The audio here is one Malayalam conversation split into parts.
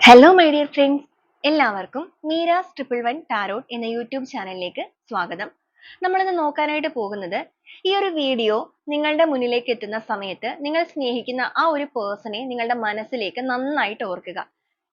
ഹലോ മൈ ഡിയർ ഫ്രണ്ട്സ്, എല്ലാവർക്കും മീരാസ് 111 ടാരോട്ട് എന്ന യൂട്യൂബ് ചാനലിലേക്ക് സ്വാഗതം. നമ്മളിന്ന് നോക്കാനായിട്ട് പോകുന്നത്, ഈ ഒരു വീഡിയോ നിങ്ങളുടെ മുന്നിലേക്ക് എത്തുന്ന സമയത്ത് നിങ്ങൾ സ്നേഹിക്കുന്ന ആ ഒരു പേഴ്സണെ നിങ്ങളുടെ മനസ്സിലേക്ക് നന്നായിട്ട് ഓർക്കുക.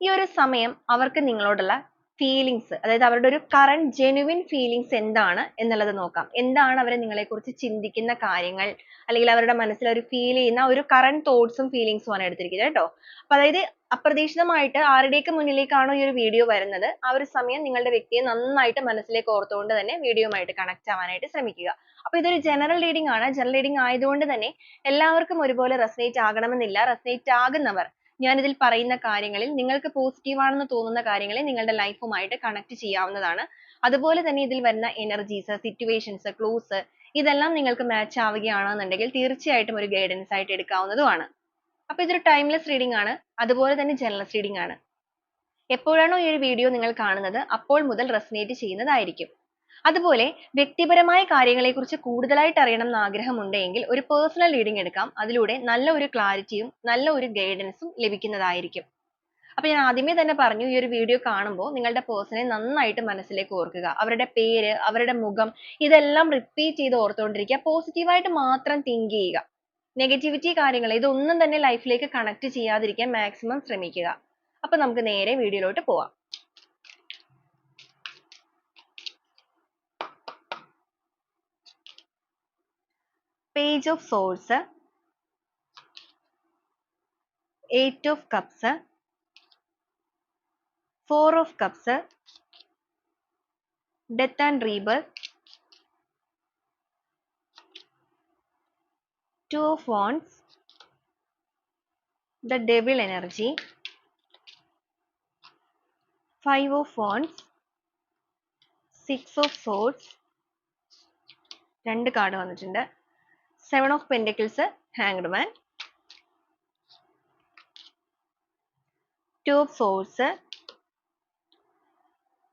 ഈ ഒരു സമയം അവർക്ക് നിങ്ങളോടുള്ള ഫീലിങ്സ്, അതായത് അവരുടെ ഒരു കറന്റ് ജെനുവിൻ ഫീലിങ്സ് എന്താണ് എന്നുള്ളത് നോക്കാം. എന്താണ് അവർ നിങ്ങളെക്കുറിച്ച് ചിന്തിക്കുന്ന കാര്യങ്ങൾ, അല്ലെങ്കിൽ അവരുടെ മനസ്സിൽ അവർ ഫീൽ ചെയ്യുന്ന ഒരു കറന്റ് തോട്ട്സും ഫീലിങ്സും ആണ് എടുത്തിരിക്കുന്നത് കേട്ടോ. അപ്പൊ അതായത് അപ്രതീക്ഷിതമായിട്ട് ആരുടെയൊക്കെ മുന്നിലേക്കാണോ ഈ ഒരു വീഡിയോ വരുന്നത്, ആ ഒരു സമയം നിങ്ങളുടെ വ്യക്തിയെ നന്നായിട്ട് മനസ്സിലേക്ക് ഓർത്തുകൊണ്ട് തന്നെ വീഡിയോയുമായിട്ട് കണക്ട് ആവാനായിട്ട് ശ്രമിക്കുക. അപ്പൊ ഇതൊരു ജനറൽ റീഡിംഗ് ആണ്. ജനറൽ റീഡിംഗ് ആയതുകൊണ്ട് തന്നെ എല്ലാവർക്കും ഒരുപോലെ റെസനേറ്റ് ആകണമെന്നില്ല. റെസനേറ്റ് ആകുന്നവർ ഞാൻ ഇതിൽ പറയുന്ന കാര്യങ്ങളിൽ നിങ്ങൾക്ക് പോസിറ്റീവ് ആണെന്ന് തോന്നുന്ന കാര്യങ്ങളെ നിങ്ങളുടെ ലൈഫുമായിട്ട് കണക്ട് ചെയ്യാവുന്നതാണ്. അതുപോലെ തന്നെ ഇതിൽ വരുന്ന എനർജീസ്, സിറ്റുവേഷൻസ്, ക്ലൂസ് ഇതെല്ലാം നിങ്ങൾക്ക് മാച്ച് ആവുകയാണെന്നുണ്ടെങ്കിൽ തീർച്ചയായിട്ടും ഒരു ഗൈഡൻസ് ആയിട്ട് എടുക്കാവുന്നതുമാണ്. അപ്പൊ ഇതൊരു ടൈംലെസ് റീഡിംഗ് ആണ്. അതുപോലെ തന്നെ ജനറൽ റീഡിംഗ് ആണ്. എപ്പോഴാണോ ഈ ഒരു വീഡിയോ നിങ്ങൾ കാണുന്നത് അപ്പോൾ മുതൽ റെസനേറ്റ് ചെയ്യുന്നതായിരിക്കും. അതുപോലെ വ്യക്തിപരമായ കാര്യങ്ങളെക്കുറിച്ച് കൂടുതലായിട്ട് അറിയണം എന്ന് ആഗ്രഹമുണ്ടെങ്കിൽ ഒരു പേഴ്സണൽ റീഡിംഗ് എടുക്കാം. അതിലൂടെ നല്ല ഒരു ക്ലാരിറ്റിയും നല്ല ഒരു ഗൈഡൻസും ലഭിക്കുന്നതായിരിക്കും. അപ്പൊ ഞാൻ ആദ്യമേ തന്നെ പറഞ്ഞു, ഈ ഒരു വീഡിയോ കാണുമ്പോൾ നിങ്ങളുടെ പേഴ്സണെ നന്നായിട്ട് മനസ്സിലേക്ക് ഓർക്കുക. അവരുടെ പേര്, അവരുടെ മുഖം ഇതെല്ലാം റിപ്പീറ്റ് ചെയ്ത് ഓർത്തുകൊണ്ടിരിക്കുക. പോസിറ്റീവായിട്ട് മാത്രം തിങ്ക് ചെയ്യുക. നെഗറ്റിവിറ്റി കാര്യങ്ങൾ ഇതൊന്നും തന്നെ ലൈഫിലേക്ക് കണക്ട് ചെയ്യാതിരിക്കാൻ മാക്സിമം ശ്രമിക്കുക. അപ്പൊ നമുക്ക് നേരെ വീഡിയോയിലോട്ട് പോവാം. Page of swords, 8 of cups, 4 of cups, death and rebirth, 2 of wands, the devil energy, 5 of wands, 6 of swords, രണ്ട് കാർഡ് വന്നിട്ടുണ്ട്, 7 of pentacles, hanged man, 2 of swords,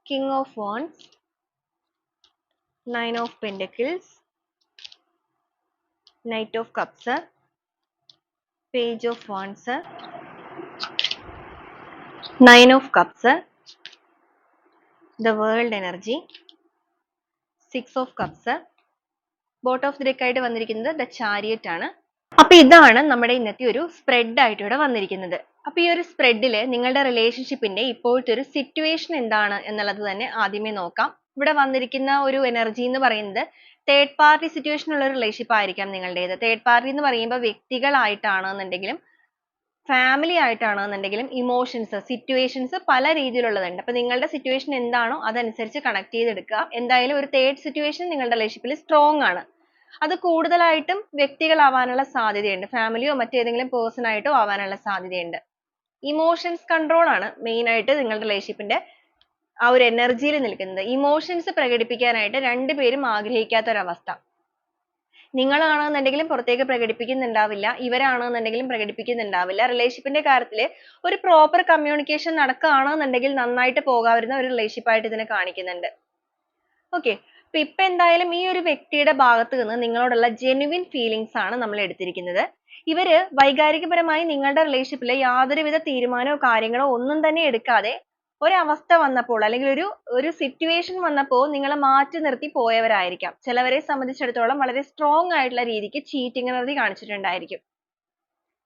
king of wands, 9 of pentacles, knight of cups, page of wands, 9 of cups, the world energy, 6 of cups, boat of the deck ആയിട്ട് വന്നിരിക്കുന്നത് ദ ചാരിയറ്റ് ആണ്. അപ്പൊ ഇതാണ് നമ്മുടെ ഇന്നത്തെ ഒരു സ്പ്രെഡ് ആയിട്ട് ഇവിടെ വന്നിരിക്കുന്നത്. അപ്പൊ ഈ ഒരു സ്പ്രെഡിൽ നിങ്ങളുടെ റിലേഷൻഷിപ്പിന്റെ ഇപ്പോഴത്തെ ഒരു സിറ്റുവേഷൻ എന്താണ് എന്നുള്ളത് തന്നെ ആദ്യമേ നോക്കാം. ഇവിടെ വന്നിരിക്കുന്ന ഒരു എനർജി എന്ന് പറയുന്നത് തേർഡ് പാർട്ടി സിറ്റുവേഷൻ ഉള്ള ഒരു റിലേഷൻഷിപ്പ് ആയിരിക്കാം നിങ്ങളുടേത്. തേർഡ് പാർട്ടി എന്ന് പറയുമ്പോൾ വ്യക്തികളായിട്ടാണെന്നുണ്ടെങ്കിലും ഫാമിലി ആയിട്ടാണെന്നുണ്ടെങ്കിലും ഇമോഷൻസ്, സിറ്റുവേഷൻസ് പല രീതിയിലുള്ളതുണ്ട്. അപ്പൊ നിങ്ങളുടെ സിറ്റുവേഷൻ എന്താണോ അതനുസരിച്ച് കണക്ട് ചെയ്തെടുക്കുക. എന്തായാലും ഒരു തേർഡ് സിറ്റുവേഷൻ നിങ്ങളുടെ റിലേഷൻഷിപ്പിൽ സ്ട്രോങ് ആണ്. അത് കൂടുതലായിട്ടും വ്യക്തികളാവാനുള്ള സാധ്യതയുണ്ട്. ഫാമിലിയോ മറ്റേതെങ്കിലും പേഴ്സൺ ആയിട്ടോ ആവാനുള്ള സാധ്യതയുണ്ട്. ഇമോഷൻസ് കൺട്രോൾ ആണ് മെയിൻ ആയിട്ട് നിങ്ങളുടെ റിലേഷൻഷിപ്പിന്റെ ആ ഒരു എനർജിയിൽ നിൽക്കുന്നത്. ഇമോഷൻസ് പ്രകടിപ്പിക്കാനായിട്ട് രണ്ടുപേരും ആഗ്രഹിക്കാത്ത ഒരവസ്ഥ. നിങ്ങളാണെന്നുണ്ടെങ്കിലും പുറത്തേക്ക് പ്രകടിപ്പിക്കുന്നുണ്ടാവില്ല, ഇവരാണെന്നുണ്ടെങ്കിലും പ്രകടിപ്പിക്കുന്നുണ്ടാവില്ല. റിലേഷൻഷിപ്പിന്റെ കാര്യത്തിൽ ഒരു പ്രോപ്പർ കമ്മ്യൂണിക്കേഷൻ നടക്കുകയാണെന്നുണ്ടെങ്കിൽ നന്നായിട്ട് പോകാവുന്ന ഒരു റിലേഷൻഷിപ്പ് ആയിട്ട് ഇതിനെ കാണിക്കുന്നുണ്ട്. ഓക്കെ, ഇപ്പൊ എന്തായാലും ഈ ഒരു വ്യക്തിയുടെ ഭാഗത്ത് നിന്ന് നിങ്ങളോടുള്ള ജെനുവിൻ ഫീലിങ്സ് ആണ് നമ്മൾ എടുത്തിരിക്കുന്നത്. ഇവര് വൈകാരികപരമായി നിങ്ങളുടെ റിലേഷൻഷിപ്പിൽ യാതൊരുവിധ തീരുമാനമോ കാര്യങ്ങളോ ഒന്നും തന്നെ എടുക്കാതെ ഒരവസ്ഥ വന്നപ്പോൾ അല്ലെങ്കിൽ ഒരു സിറ്റുവേഷൻ വന്നപ്പോൾ നിങ്ങളെ മാറ്റി നിർത്തി പോയവരായിരിക്കാം. ചിലവരെ സംബന്ധിച്ചിടത്തോളം വളരെ സ്ട്രോങ് ആയിട്ടുള്ള രീതിക്ക് ചീറ്റിംഗ് എനർജി കാണിച്ചിട്ടുണ്ടായിരിക്കും.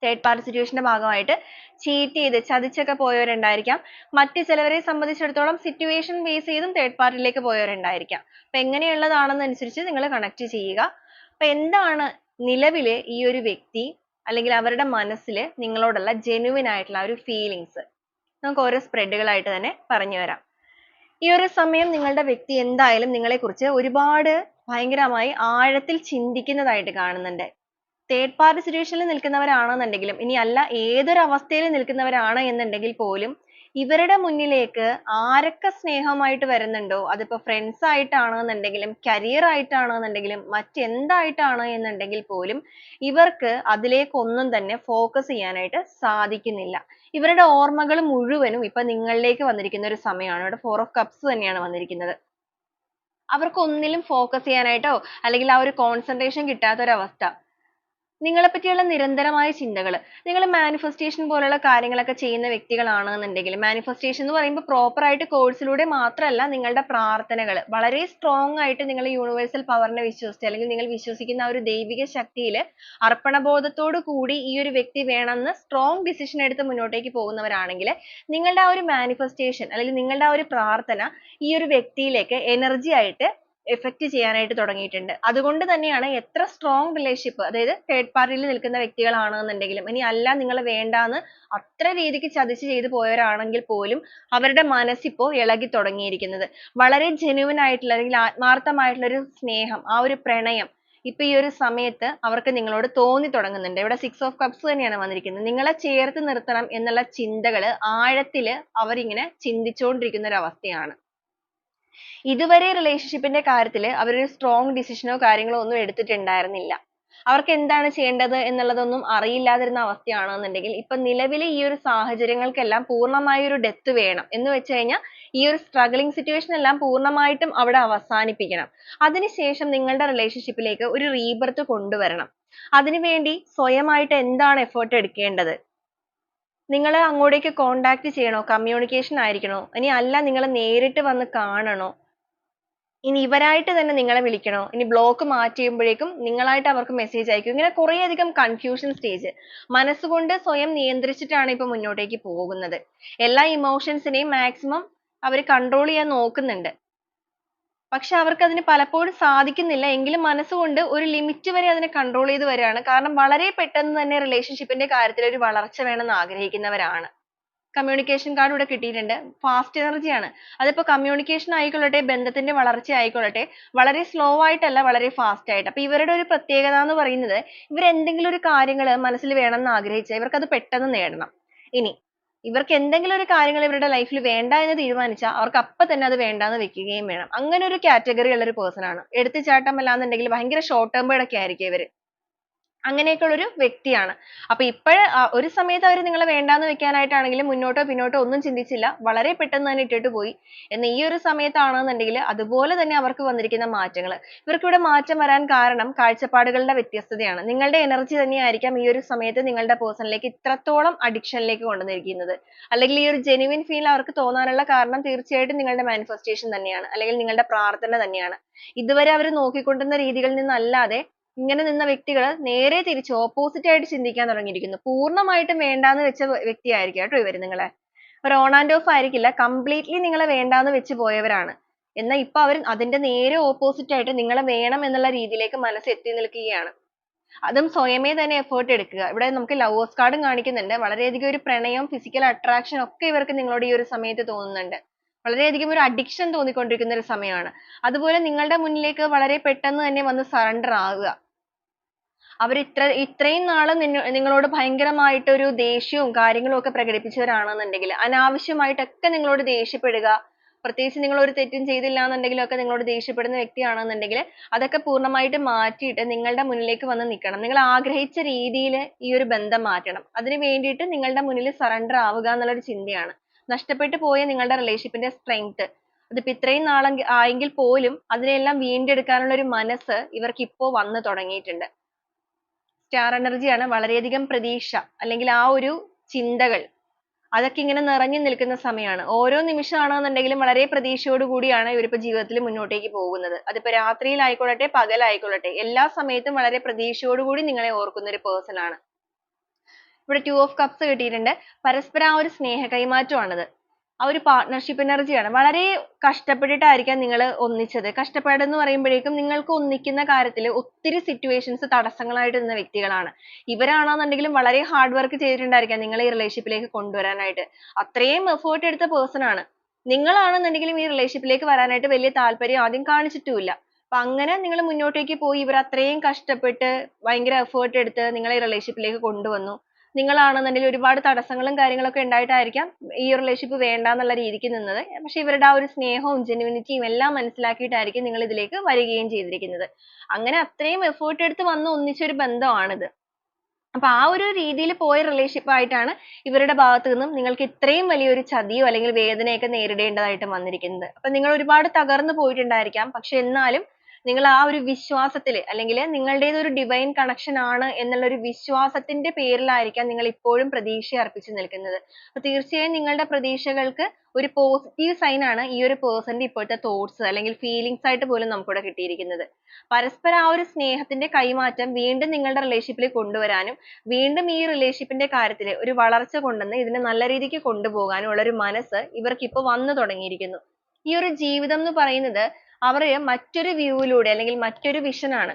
തേർഡ് പാർട്ടി സിറ്റുവേഷന്റെ ഭാഗമായിട്ട് ചീറ്റ് ചെയ്ത് ചതിച്ചൊക്കെ പോയവരുണ്ടായിരിക്കാം. മറ്റ് ചിലവരെ സംബന്ധിച്ചിടത്തോളം സിറ്റുവേഷൻ ബേസ് ചെയ്തും തേർഡ് പാർട്ടിയിലേക്ക് പോയവരുണ്ടായിരിക്കാം. അപ്പൊ എങ്ങനെയുള്ളതാണെന്നനുസരിച്ച് നിങ്ങൾ കണക്ട് ചെയ്യുക. അപ്പൊ എന്താണ് നിലവില് ഈ ഒരു വ്യക്തി അല്ലെങ്കിൽ അവരുടെ മനസ്സിൽ നിങ്ങളോടുള്ള ജെനുവിൻ ആയിട്ടുള്ള ഒരു ഫീലിങ്സ് നമുക്ക് ഓരോ സ്പ്രെഡുകളായിട്ട് തന്നെ പറഞ്ഞു വരാം. ഈ ഒരു സമയം നിങ്ങളുടെ വ്യക്തി എന്തായാലും നിങ്ങളെക്കുറിച്ച് ഒരുപാട് ഭയങ്കരമായി ആഴത്തിൽ ചിന്തിക്കുന്നതായിട്ട് കാണുന്നുണ്ട്. തേർഡ് പാർട്ടി സിറ്റുവേഷനിൽ നിൽക്കുന്നവരാണെന്നുണ്ടെങ്കിലും ഇനി അല്ല ഏതൊരു അവസ്ഥയിൽ നിൽക്കുന്നവരാണ് എന്നുണ്ടെങ്കിൽ പോലും ഇവരുടെ മുന്നിലേക്ക് ആരൊക്കെ സ്നേഹമായിട്ട് വരുന്നുണ്ടോ, അതിപ്പോ ഫ്രണ്ട്സ് ആയിട്ടാണെന്നുണ്ടെങ്കിലും കരിയർ ആയിട്ടാണെന്നുണ്ടെങ്കിലും മറ്റെന്തായിട്ടാണ് എന്നുണ്ടെങ്കിൽ പോലും ഇവർക്ക് അതിലേക്കൊന്നും തന്നെ ഫോക്കസ് ചെയ്യാനായിട്ട് സാധിക്കുന്നില്ല. ഇവരുടെ ഓർമ്മകൾ മുഴുവനും ഇപ്പൊ നിങ്ങളിലേക്ക് വന്നിരിക്കുന്ന ഒരു സമയമാണ്. ഇവിടെ 4 ഓഫ് കപ്സ് തന്നെയാണ് വന്നിരിക്കുന്നത്. അവർക്ക് ഒന്നിലും ഫോക്കസ് ചെയ്യാനായിട്ടോ അല്ലെങ്കിൽ ആ ഒരു കോൺസെൻട്രേഷൻ കിട്ടാത്ത ഒരവസ്ഥ. നിങ്ങളെ പറ്റിയുള്ള നിരന്തരമായ ചിന്തകൾ, നിങ്ങൾ മാനിഫെസ്റ്റേഷൻ പോലുള്ള കാര്യങ്ങളൊക്കെ ചെയ്യുന്ന വ്യക്തികളാണെന്നുണ്ടെങ്കിൽ, മാനിഫെസ്റ്റേഷൻ എന്ന് പറയുമ്പോൾ പ്രോപ്പർ ആയിട്ട് കോഴ്സിലൂടെ മാത്രമല്ല, നിങ്ങളുടെ പ്രാർത്ഥനകൾ വളരെ സ്ട്രോങ് ആയിട്ട് നിങ്ങൾ യൂണിവേഴ്സൽ പവറിനെ വിശ്വസിച്ച് അല്ലെങ്കിൽ നിങ്ങൾ വിശ്വസിക്കുന്ന ആ ഒരു ദൈവിക ശക്തിയിൽ അർപ്പണബോധത്തോടു കൂടി ഈ ഒരു വ്യക്തി വേണമെന്ന് സ്ട്രോങ് ഡിസിഷൻ എടുത്ത് മുന്നോട്ടേക്ക് പോകുന്നവരാണെങ്കിൽ, നിങ്ങളുടെ ആ ഒരു മാനിഫെസ്റ്റേഷൻ അല്ലെങ്കിൽ നിങ്ങളുടെ ആ ഒരു പ്രാർത്ഥന ഈ ഒരു വ്യക്തിയിലേക്ക് എനർജി ആയിട്ട് എഫക്ട് ചെയ്യാനായിട്ട് തുടങ്ങിയിട്ടുണ്ട്. അതുകൊണ്ട് തന്നെയാണ് എത്ര സ്ട്രോങ് റിലേഷൻഷിപ്പ്, അതായത് തേർഡ് പാർട്ടിയിൽ നിൽക്കുന്ന വ്യക്തികളാണെന്നുണ്ടെങ്കിലും, ഇനി അല്ല നിങ്ങൾ വേണ്ടാന്ന് അത്ര രീതിക്ക് ചതിച്ച് ചെയ്തു പോയവരാണെങ്കിൽ പോലും അവരുടെ മനസ്സിപ്പോ ഇളകി തുടങ്ങിയിരിക്കുന്നത്. വളരെ ജെന്യുവൻ ആയിട്ടുള്ള അല്ലെങ്കിൽ ആത്മാർത്ഥമായിട്ടുള്ള ഒരു സ്നേഹം, ആ ഒരു പ്രണയം ഇപ്പൊ ഈ ഒരു സമയത്ത് അവർക്ക് നിങ്ങളോട് തോന്നി തുടങ്ങുന്നുണ്ട്. ഇവിടെ 6 of Cups തന്നെയാണ് വന്നിരിക്കുന്നത്. നിങ്ങളെ ചേർത്ത് നിർത്തണം എന്നുള്ള ചിന്തകൾ ആഴത്തില് അവരിങ്ങനെ ചിന്തിച്ചുകൊണ്ടിരിക്കുന്ന ഒരു അവസ്ഥയാണ്. ഇതുവരെ റിലേഷൻഷിപ്പിന്റെ കാര്യത്തിൽ അവരൊരു സ്ട്രോങ് ഡിസിഷനോ കാര്യങ്ങളോ ഒന്നും എടുത്തിട്ടുണ്ടായിരുന്നില്ല. അവർക്ക് എന്താണ് ചെയ്യേണ്ടത് എന്നുള്ളതൊന്നും അറിയില്ലാതിരുന്ന അവസ്ഥയാണെന്നുണ്ടെങ്കിൽ, ഇപ്പൊ നിലവിലെ ഈ ഒരു സാഹചര്യങ്ങൾക്കെല്ലാം പൂർണ്ണമായ ഒരു ഡെത്ത് വേണം എന്ന് വെച്ച് കഴിഞ്ഞാൽ ഈ ഒരു സ്ട്രഗ്ലിംഗ് സിറ്റുവേഷൻ എല്ലാം പൂർണ്ണമായിട്ടും അവിടെ അവസാനിപ്പിക്കണം. അതിനുശേഷം നിങ്ങളുടെ റിലേഷൻഷിപ്പിലേക്ക് ഒരു റീബർത്ത് കൊണ്ടുവരണം. അതിനുവേണ്ടി സ്വയമായിട്ട് എന്താണ് എഫേർട്ട് എടുക്കേണ്ടത്? നിങ്ങൾ അങ്ങോട്ടേക്ക് കോണ്ടാക്ട് ചെയ്യണോ? കമ്മ്യൂണിക്കേഷൻ ആയിരിക്കണോ? ഇനി അല്ല നിങ്ങൾ നേരിട്ട് വന്ന് കാണണോ? ഇനി ഇവരായിട്ട് തന്നെ നിങ്ങളെ വിളിക്കണോ? ഇനി ബ്ലോക്ക് മാറ്റിയുമ്പോഴേക്കും നിങ്ങളായിട്ട് അവർക്ക് മെസ്സേജ് അയക്കും. ഇങ്ങനെ കുറേയധികം കൺഫ്യൂഷൻ സ്റ്റേജ്. മനസ്സുകൊണ്ട് സ്വയം നിയന്ത്രിച്ചിട്ടാണ് ഇപ്പൊ മുന്നോട്ടേക്ക് പോകുന്നത്. എല്ലാ ഇമോഷൻസിനെയും മാക്സിമം അവർ കൺട്രോൾ ചെയ്യാൻ നോക്കുന്നുണ്ട്. പക്ഷെ അവർക്ക് അതിന് പലപ്പോഴും സാധിക്കുന്നില്ല. എങ്കിലും മനസ്സുകൊണ്ട് ഒരു ലിമിറ്റ് വരെ അതിനെ കൺട്രോൾ ചെയ്ത് വരികയാണ്. കാരണം വളരെ പെട്ടെന്ന് തന്നെ റിലേഷൻഷിപ്പിന്റെ കാര്യത്തിൽ ഒരു വളർച്ച വേണമെന്ന് ആഗ്രഹിക്കുന്നവരാണ്. കമ്മ്യൂണിക്കേഷൻ കാർഡ് ഇവിടെ കിട്ടിയിട്ടുണ്ട്. ഫാസ്റ്റ് എനർജി ആണ്. അതിപ്പോ കമ്മ്യൂണിക്കേഷൻ ആയിക്കൊള്ളട്ടെ, ബന്ധത്തിന്റെ വളർച്ച ആയിക്കൊള്ളട്ടെ, വളരെ സ്ലോ ആയിട്ടല്ല, വളരെ ഫാസ്റ്റ് ആയിട്ട്. അപ്പൊ ഇവരുടെ ഒരു പ്രത്യേകത എന്ന് പറയുന്നത്, ഇവർ എന്തെങ്കിലും ഒരു കാര്യങ്ങൾ മനസ്സിൽ വേണമെന്ന് ആഗ്രഹിച്ചാൽ ഇവർക്ക് അത് പെട്ടെന്ന് നേടണം. ഇനി ഇവർക്ക് എന്തെങ്കിലും ഒരു കാര്യങ്ങൾ ഇവരുടെ ലൈഫിൽ വേണ്ട എന്ന് തീരുമാനിച്ചാൽ അവർക്ക് അപ്പൊ തന്നെ അത് വേണ്ടാന്ന് വെക്കുകയും വേണം. അങ്ങനെ ഒരു കാറ്റഗറി ഉള്ള ഒരു പേഴ്സൺ ആണ്. എടുത്തുചാട്ടം അല്ലാന്നുണ്ടെങ്കിൽ ഭയങ്കര ഷോർട്ട് ടേം ഒക്കെ ആയിരിക്കും ഇവര്. അങ്ങനെയൊക്കെയുള്ള ഒരു വ്യക്തിയാണ്. അപ്പൊ ഒരു സമയത്ത് അവർ നിങ്ങളെ വേണ്ടാന്ന് വെക്കാനായിട്ടാണെങ്കിലും മുന്നോട്ടോ പിന്നോട്ടോ ഒന്നും ചിന്തിച്ചില്ല. വളരെ പെട്ടെന്ന് തന്നെ ഇട്ടിട്ട് പോയി. എന്നാൽ ഈ ഒരു സമയത്താണെന്നുണ്ടെങ്കിൽ അതുപോലെ തന്നെ അവർക്ക് വന്നിരിക്കുന്ന മാറ്റങ്ങൾ. ഇവർക്ക് ഇവിടെ മാറ്റം വരാൻ കാരണം കാഴ്ചപ്പാടുകളുടെ വ്യത്യസ്തതയാണ്. നിങ്ങളുടെ എനർജി തന്നെയായിരിക്കാം ഈ ഒരു സമയത്ത് നിങ്ങളുടെ പേഴ്സണിലേക്ക് ഇത്രത്തോളം അഡിക്ഷനിലേക്ക് കൊണ്ടുവന്നിരിക്കുന്നത്. അല്ലെങ്കിൽ ഈ ഒരു ജെന്യുവിൻ ഫീൽ അവർക്ക് തോന്നാനുള്ള കാരണം തീർച്ചയായിട്ടും നിങ്ങളുടെ മാനിഫെസ്റ്റേഷൻ തന്നെയാണ്, അല്ലെങ്കിൽ നിങ്ങളുടെ പ്രാർത്ഥന തന്നെയാണ്. ഇതുവരെ അവർ നോക്കിക്കൊണ്ടിരുന്ന രീതികളിൽ നിന്നല്ലാതെ ഇങ്ങനെ നിന്ന വ്യക്തികൾ നേരെ തിരിച്ച് ഓപ്പോസിറ്റ് ആയിട്ട് ചിന്തിക്കാൻ തുടങ്ങിയിരിക്കുന്നു. പൂർണ്ണമായിട്ടും വേണ്ടാന്ന് വെച്ച വ്യക്തിയായിരിക്കും കേട്ടോ ഇവര് നിങ്ങളെ. ഒരു ഓൺ ആൻഡ് ഓഫ് ആയിരിക്കില്ല, കംപ്ലീറ്റ്ലി നിങ്ങളെ വേണ്ടാന്ന് വെച്ച് പോയവരാണ്. എന്നാൽ ഇപ്പൊ അവർ അതിന്റെ നേരെ ഓപ്പോസിറ്റ് ആയിട്ട് നിങ്ങളെ വേണം എന്നുള്ള രീതിയിലേക്ക് മനസ്സ് എത്തി നിൽക്കുകയാണ്. അതും സ്വയമേ തന്നെ എഫേർട്ട് എടുക്കുക. ഇവിടെ നമുക്ക് ലവേഴ്സ് കാർഡും കാണിക്കുന്നുണ്ട്. വളരെയധികം ഒരു പ്രണയം, ഫിസിക്കൽ അട്രാക്ഷൻ ഒക്കെ ഇവർക്ക് നിങ്ങളോട് ഈ ഒരു സമയത്ത് തോന്നുന്നുണ്ട്. വളരെയധികം ഒരു അഡിക്ഷൻ തോന്നിക്കൊണ്ടിരിക്കുന്ന ഒരു സമയമാണ്. അതുപോലെ നിങ്ങളുടെ മുന്നിലേക്ക് വളരെ പെട്ടെന്ന് തന്നെ വന്ന് സറണ്ടർ ആവുക. അവർ ഇത്രയും നാള് നിങ്ങളോട് ഭയങ്കരമായിട്ട് ഒരു ദേഷ്യവും കാര്യങ്ങളും ഒക്കെ പ്രകടിപ്പിച്ചവരാണെന്നുണ്ടെങ്കിൽ, അനാവശ്യമായിട്ടൊക്കെ നിങ്ങളോട് ദേഷ്യപ്പെടുക, പ്രത്യേകിച്ച് നിങ്ങൾ ഒരു തെറ്റും ചെയ്തില്ല എന്നുണ്ടെങ്കിലും ഒക്കെ നിങ്ങളോട് ദേഷ്യപ്പെടുന്ന വ്യക്തിയാണെന്നുണ്ടെങ്കിൽ അതൊക്കെ പൂർണ്ണമായിട്ട് മാറ്റിയിട്ട് നിങ്ങളുടെ മുന്നിലേക്ക് വന്ന് നിൽക്കണം. നിങ്ങൾ ആഗ്രഹിച്ച രീതിയിൽ ഈ ഒരു ബന്ധം മാറ്റണം. അതിന് വേണ്ടിയിട്ട് നിങ്ങളുടെ മുന്നിൽ സറണ്ടർ ആവുക എന്നുള്ള ഒരു ചിന്തയാണ്. നഷ്ടപ്പെട്ടു പോയ നിങ്ങളുടെ റിലേഷൻഷിപ്പിന്റെ സ്ട്രെങ്ത്, അതിപ്പോ ഇത്രയും ആയെങ്കിൽ പോലും അതിനെല്ലാം വീണ്ടെടുക്കാനുള്ള ഒരു മനസ്സ് ഇവർക്ക് ഇപ്പോ വന്നു തുടങ്ങിയിട്ടുണ്ട്. സ്റ്റാർ എനർജിയാണ്. വളരെയധികം പ്രതീക്ഷ അല്ലെങ്കിൽ ആ ഒരു ചിന്തകൾ അതൊക്കെ ഇങ്ങനെ നിറഞ്ഞു നിൽക്കുന്ന സമയമാണ്. ഓരോ നിമിഷമാണെന്നുണ്ടെങ്കിലും വളരെ പ്രതീക്ഷയോട് കൂടിയാണ് ഇവരിപ്പോ ജീവിതത്തിൽ മുന്നോട്ടേക്ക് പോകുന്നത്. അതിപ്പോ രാത്രിയിലായിക്കൊള്ളട്ടെ, പകലായിക്കൊള്ളട്ടെ, എല്ലാ സമയത്തും വളരെ പ്രതീക്ഷയോട് കൂടി നിങ്ങളെ ഓർക്കുന്ന ഒരു പേഴ്സൺ ആണ്. ഇവിടെ 2 of Cups കിട്ടിയിട്ടുണ്ട്. പരസ്പരം ആ ഒരു സ്നേഹ കൈമാറ്റമാണത്. ആ ഒരു പാർട്ട്ണർഷിപ്പ് എനർജിയാണ്. വളരെ കഷ്ടപ്പെട്ടിട്ടായിരിക്കാം നിങ്ങൾ ഒന്നിച്ചത്. കഷ്ടപ്പാടെന്ന് പറയുമ്പോഴേക്കും നിങ്ങൾക്ക് ഒന്നിക്കുന്ന കാര്യത്തിൽ ഒത്തിരി സിറ്റുവേഷൻസ് തടസ്സങ്ങളായിട്ട് നിന്ന വ്യക്തികളാണ്. ഇവരാണെന്നുണ്ടെങ്കിലും വളരെ ഹാർഡ് വർക്ക് ചെയ്തിട്ടുണ്ടായിരിക്കാം നിങ്ങളെ ഈ റിലേഷൻഷിപ്പിലേക്ക് കൊണ്ടുവരാനായിട്ട്. അത്രയും എഫേർട്ട് എടുത്ത പേഴ്സൺ ആണ്. നിങ്ങളാണെന്നുണ്ടെങ്കിലും ഈ റിലേഷൻഷിപ്പിലേക്ക് വരാനായിട്ട് വലിയ താല്പര്യം ആദ്യം കാണിച്ചിട്ടുമില്ല. അപ്പൊ അങ്ങനെ നിങ്ങൾ മുന്നോട്ടേക്ക് പോയി ഇവർ അത്രയും കഷ്ടപ്പെട്ട് ഭയങ്കര എഫേർട്ട് എടുത്ത് നിങ്ങളെ ഈ റിലേഷൻഷിപ്പിലേക്ക് കൊണ്ടുവന്നു. നിങ്ങളാണെന്നുണ്ടെങ്കിൽ ഒരുപാട് തടസ്സങ്ങളും കാര്യങ്ങളൊക്കെ ഉണ്ടായിട്ടായിരിക്കാം ഈ റിലേഷൻഷിപ്പ് വേണ്ട എന്നുള്ള രീതിക്ക് നിന്നത്. പക്ഷെ ഇവരുടെ ആ ഒരു സ്നേഹവും ജെന്യുവിനിറ്റിയും എല്ലാം മനസ്സിലാക്കിയിട്ടായിരിക്കും നിങ്ങൾ ഇതിലേക്ക് വരികയും ചെയ്തിരിക്കുന്നത്. അങ്ങനെ അത്രയും എഫേർട്ട് എടുത്ത് വന്ന് ഒന്നിച്ചൊരു ബന്ധമാണിത്. അപ്പൊ ആ ഒരു രീതിയിൽ പോയ റിലേഷൻഷിപ്പ് ആയിട്ടാണ് ഇവരുടെ ഭാഗത്തു നിന്നും നിങ്ങൾക്ക് ഇത്രയും വലിയൊരു ചതിയോ അല്ലെങ്കിൽ വേദനയൊക്കെ നേരിടേണ്ടതായിട്ട് വന്നിരിക്കുന്നത്. അപ്പൊ നിങ്ങൾ ഒരുപാട് തകർന്നു പോയിട്ടുണ്ടായിരിക്കാം. പക്ഷെ എന്നാലും നിങ്ങൾ ആ ഒരു വിശ്വാസത്തിൽ അല്ലെങ്കിൽ നിങ്ങളുടേത് ഒരു ഡിവൈൻ കണക്ഷൻ ആണ് എന്നുള്ള ഒരു വിശ്വാസത്തിന്റെ പേരിലായിരിക്കാം നിങ്ങൾ ഇപ്പോഴും പ്രതീക്ഷ അർപ്പിച്ചു നിൽക്കുന്നത്. അപ്പൊ തീർച്ചയായും നിങ്ങളുടെ പ്രതീക്ഷകൾക്ക് ഒരു പോസിറ്റീവ് സൈൻ ആണ് ഈ ഒരു പേഴ്സന്റെ ഇപ്പോഴത്തെ തോട്ട്സ് അല്ലെങ്കിൽ ഫീലിങ്സ് ആയിട്ട് പോലും നമുക്കിവിടെ കിട്ടിയിരിക്കുന്നത്. പരസ്പരം ആ ഒരു സ്നേഹത്തിന്റെ കൈമാറ്റം വീണ്ടും നിങ്ങളുടെ റിലേഷൻഷിപ്പിൽ കൊണ്ടുവരാനും വീണ്ടും ഈ റിലേഷൻഷിപ്പിന്റെ കാര്യത്തിൽ ഒരു വളർച്ച കൊണ്ടുവന്ന് ഇതിനെ നല്ല രീതിക്ക് കൊണ്ടുപോകാനും ഉള്ള ഒരു മനസ്സ് ഇവർക്ക് ഇപ്പോൾ വന്നു തുടങ്ങിയിരിക്കുന്നു. ഈ ഒരു ജീവിതം എന്ന് പറയുന്നത് അവര് മറ്റൊരു വ്യൂവിലൂടെ അല്ലെങ്കിൽ മറ്റൊരു വിഷനാണ്,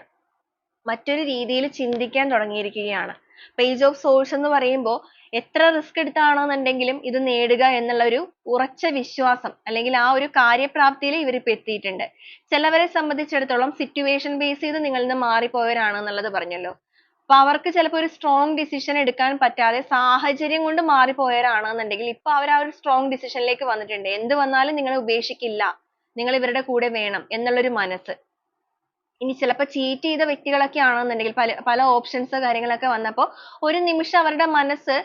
മറ്റൊരു രീതിയിൽ ചിന്തിക്കാൻ തുടങ്ങിയിരിക്കുകയാണ്. പേജ് ഓഫ് സോഴ്സ് എന്ന് പറയുമ്പോൾ എത്ര റിസ്ക് എടുത്താണെന്നുണ്ടെങ്കിലും ഇത് നേടുക എന്നുള്ള ഒരു ഉറച്ച വിശ്വാസം അല്ലെങ്കിൽ ആ ഒരു കാര്യപ്രാപ്തിയിൽ ഇവരിപ്പോൾ എത്തിയിട്ടുണ്ട്. ചിലവരെ സംബന്ധിച്ചിടത്തോളം സിറ്റുവേഷൻ ബേസ് ചെയ്ത് നിങ്ങളിൽ നിന്ന് മാറിപ്പോയവരാണെന്നുള്ളത് പറഞ്ഞല്ലോ. അപ്പൊ അവർക്ക് ചിലപ്പോൾ ഒരു സ്ട്രോങ് ഡിസിഷൻ എടുക്കാൻ പറ്റാതെ സാഹചര്യം കൊണ്ട് മാറിപ്പോയവരാണെന്നുണ്ടെങ്കിൽ ഇപ്പൊ അവർ ആ ഒരു സ്ട്രോങ് ഡിസിഷനിലേക്ക് വന്നിട്ടുണ്ട്. എന്ത് വന്നാലും നിങ്ങളെ ഉപേക്ഷിക്കില്ല, നിങ്ങൾ ഇവരുടെ കൂടെ വേണം എന്നുള്ളൊരു മനസ്സ്. ഇനി ചിലപ്പോൾ ചീറ്റ് ചെയ്ത വ്യക്തികളൊക്കെ ആണെന്നുണ്ടെങ്കിൽ പല പല ഓപ്ഷൻസ് കാര്യങ്ങളൊക്കെ വന്നപ്പോൾ ഒരു നിമിഷം അവരുടെ മനസ്സ്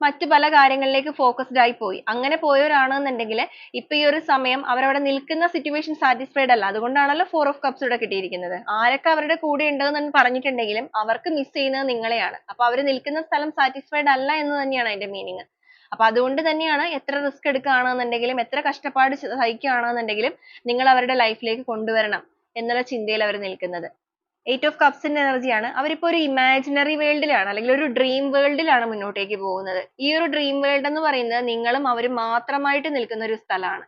മറ്റു പല കാര്യങ്ങളിലേക്ക് ഫോക്കസ്ഡ് ആയി പോയി. അങ്ങനെ പോയവരാണെന്നുണ്ടെങ്കിൽ ഇപ്പൊ ഈ ഒരു സമയം അവരവിടെ നിൽക്കുന്ന സിറ്റുവേഷൻ സാറ്റിസ്ഫൈഡ് അല്ല. അതുകൊണ്ടാണല്ലോ 4 ഓഫ് കപ്സ് ഇവിടെ കിട്ടിയിരിക്കുന്നത്. ആരൊക്കെ അവരുടെ കൂടെ ഉണ്ടെന്ന് പറഞ്ഞിട്ടുണ്ടെങ്കിലും അവർക്ക് മിസ് ചെയ്യുന്നത് നിങ്ങളെയാണ്. അപ്പൊ അവർ നിൽക്കുന്ന സ്ഥലം സാറ്റിസ്ഫൈഡ് അല്ല എന്ന് തന്നെയാണ് അതിന്റെ മീനിങ്. അപ്പൊ അതുകൊണ്ട് തന്നെയാണ് എത്ര റിസ്ക് എടുക്കുകയാണെന്നുണ്ടെങ്കിലും എത്ര കഷ്ടപ്പാട് സഹിക്കുകയാണെന്നുണ്ടെങ്കിലും നിങ്ങൾ അവരുടെ ലൈഫിലേക്ക് കൊണ്ടുവരണം എന്നുള്ള ചിന്തയിൽ അവർ നിൽക്കുന്നത്. 8 ഓഫ് കപ്സിന്റെ എനർജിയാണ്. അവരിപ്പോ ഒരു ഇമാജിനറി വേൾഡിലാണ് അല്ലെങ്കിൽ ഒരു ഡ്രീം വേൾഡിലാണ് മുന്നോട്ടേക്ക് പോകുന്നത്. ഈ ഒരു ഡ്രീം വേൾഡ് എന്ന് പറയുന്നത് നിങ്ങളും അവരും മാത്രമായിട്ട് നിൽക്കുന്ന ഒരു സ്ഥലമാണ്.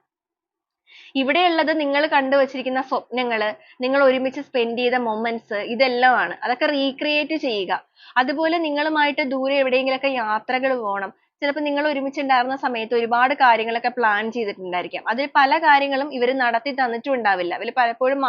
ഇവിടെയുള്ളത് നിങ്ങൾ കണ്ടുവച്ചിരിക്കുന്ന സ്വപ്നങ്ങള്, നിങ്ങൾ ഒരുമിച്ച് സ്പെൻഡ് ചെയ്ത മൊമെന്റ്സ് ഇതെല്ലാമാണ്. അതൊക്കെ റീക്രിയേറ്റ് ചെയ്യുക. അതുപോലെ നിങ്ങളുമായിട്ട് ദൂരെ എവിടെയെങ്കിലുമൊക്കെ യാത്രകൾ പോകണം. ചിലപ്പോൾ നിങ്ങൾ ഒരുമിച്ചുണ്ടായിരുന്ന സമയത്ത് ഒരുപാട് കാര്യങ്ങളൊക്കെ പ്ലാൻ ചെയ്തിട്ടുണ്ടായിരിക്കാം. അതിൽ പല കാര്യങ്ങളും ഇവർ നടത്തി തന്നിട്ടും ഉണ്ടാവില്ല. ഇവർ പലപ്പോഴും